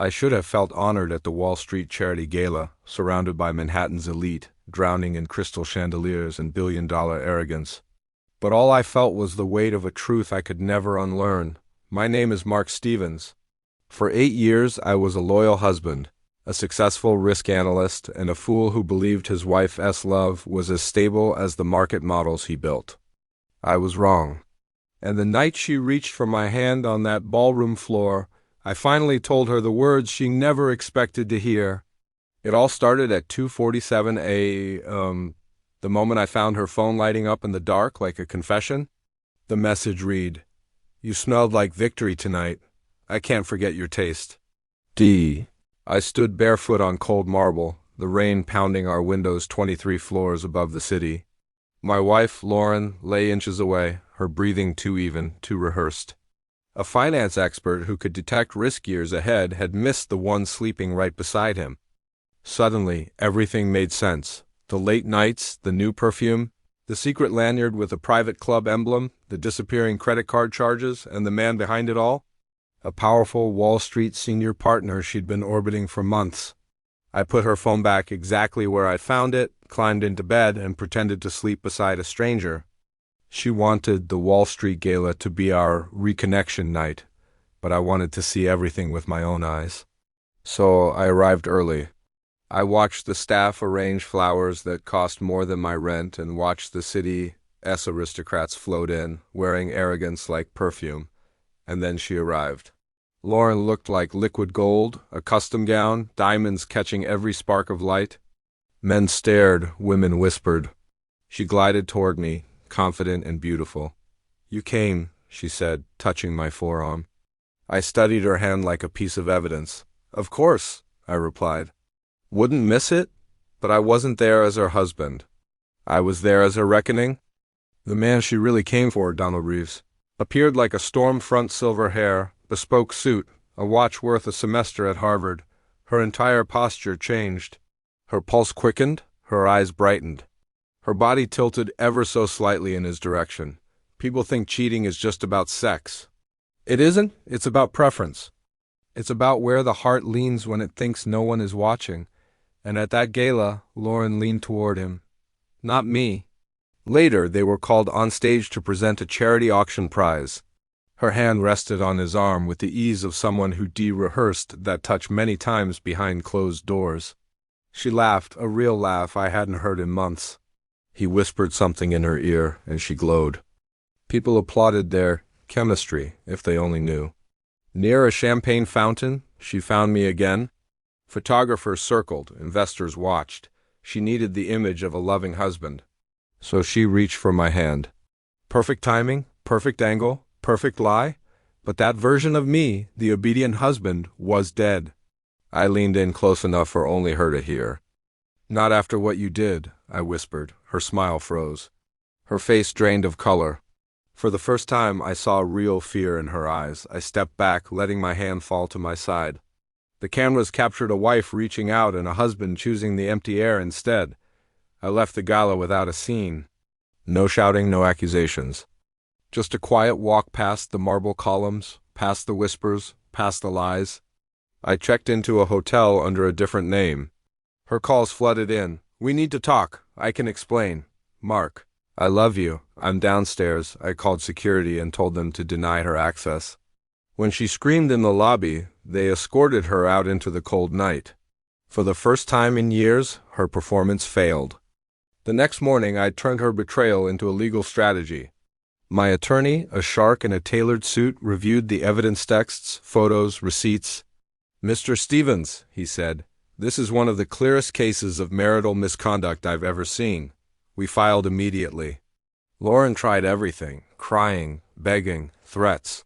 I should have felt honored at the Wall Street charity gala, surrounded by Manhattan's elite, drowning in crystal chandeliers and billion-dollar arrogance. But all I felt was the weight of a truth I could never unlearn. My name is Mark Stevens. For 8 years, I was a loyal husband, a successful risk analyst, and a fool who believed his wife's love was as stable as the market models he built. I was wrong. And the night she reached for my hand on that ballroom floor, I finally told her the words she never expected to hear. It all started at 2:47 a.m., the moment I found her phone lighting up in the dark like a confession. The message read, "You smelled like victory tonight. I can't forget your taste." I stood barefoot on cold marble, the rain pounding our windows 23 floors above the city. My wife, Lauren, lay inches away, her breathing too even, too rehearsed. A finance expert who could detect risk years ahead had missed the one sleeping right beside him. Suddenly, everything made sense. The late nights, the new perfume, the secret lanyard with a private club emblem, the disappearing credit card charges, and the man behind it all? A powerful Wall Street senior partner she'd been orbiting for months. I put her phone back exactly where I'd found it, climbed into bed, and pretended to sleep beside a stranger. She wanted the Wall Street Gala to be our reconnection night, but I wanted to see everything with my own eyes. So I arrived early. I watched the staff arrange flowers that cost more than my rent and watched the city's aristocrats float in, wearing arrogance like perfume. And then she arrived. Lauren looked like liquid gold, a custom gown, diamonds catching every spark of light. Men stared, women whispered. She glided toward me, confident and beautiful. "You came," she said, touching my forearm. I studied her hand like a piece of evidence. "Of course," I replied. "Wouldn't miss it?" But I wasn't there as her husband. I was there as her reckoning. The man she really came for, Donald Reeves, appeared like a storm-front silver hair, bespoke suit, a watch worth a semester at Harvard. Her entire posture changed. Her pulse quickened, her eyes brightened. Her body tilted ever so slightly in his direction. People think cheating is just about sex. It isn't. It's about preference. It's about where the heart leans when it thinks no one is watching. And at that gala, Lauren leaned toward him. Not me. Later, they were called on stage to present a charity auction prize. Her hand rested on his arm with the ease of someone who rehearsed that touch many times behind closed doors. She laughed, a real laugh I hadn't heard in months. He whispered something in her ear, and she glowed. People applauded their chemistry, if they only knew. Near a champagne fountain, she found me again. Photographers circled, investors watched. She needed the image of a loving husband. So she reached for my hand. Perfect timing, perfect angle, perfect lie. But that version of me, the obedient husband, was dead. I leaned in close enough for only her to hear. "Not after what you did," I whispered. Her smile froze. Her face drained of color. For the first time, I saw real fear in her eyes. I stepped back, letting my hand fall to my side. The cameras captured a wife reaching out and a husband choosing the empty air instead. I left the gala without a scene. No shouting, no accusations. Just a quiet walk past the marble columns, past the whispers, past the lies. I checked into a hotel under a different name. Her calls flooded in. "We need to talk. I can explain. Mark, I love you. I'm downstairs." I called security and told them to deny her access. When she screamed in the lobby, they escorted her out into the cold night. For the first time in years, her performance failed. The next morning, I turned her betrayal into a legal strategy. My attorney, a shark in a tailored suit, reviewed the evidence texts, photos, receipts. "Mr. Stevens," he said, "this is one of the clearest cases of marital misconduct I've ever seen." We filed immediately. Lauren tried everything, crying, begging, threats.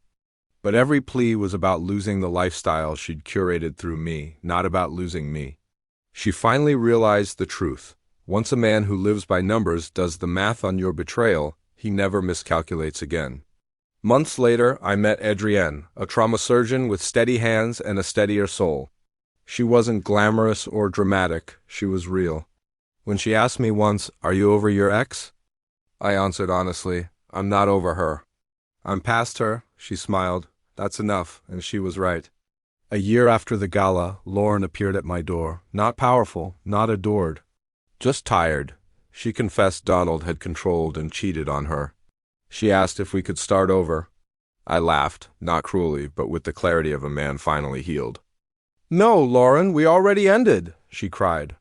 But every plea was about losing the lifestyle she'd curated through me, not about losing me. She finally realized the truth. Once a man who lives by numbers does the math on your betrayal, he never miscalculates again. Months later, I met Adrienne, a trauma surgeon with steady hands and a steadier soul. She wasn't glamorous or dramatic, she was real. When she asked me once, "Are you over your ex?" I answered honestly, "I'm not over her. I'm past her," she smiled. "That's enough," and she was right. A year after the gala, Lauren appeared at my door, not powerful, not adored, just tired. She confessed Donald had controlled and cheated on her. She asked if we could start over. I laughed, not cruelly, but with the clarity of a man finally healed. "No, Lauren, we already ended," she cried.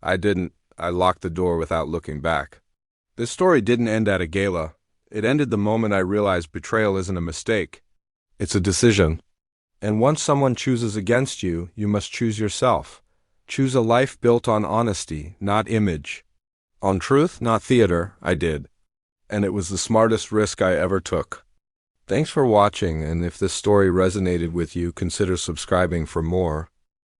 I didn't. I locked the door without looking back. This story didn't end at a gala. It ended the moment I realized betrayal isn't a mistake. It's a decision. And once someone chooses against you, you must choose yourself. Choose a life built on honesty, not image. On truth, not theater. I did. And it was the smartest risk I ever took. Thanks for watching, and if this story resonated with you, consider subscribing for more.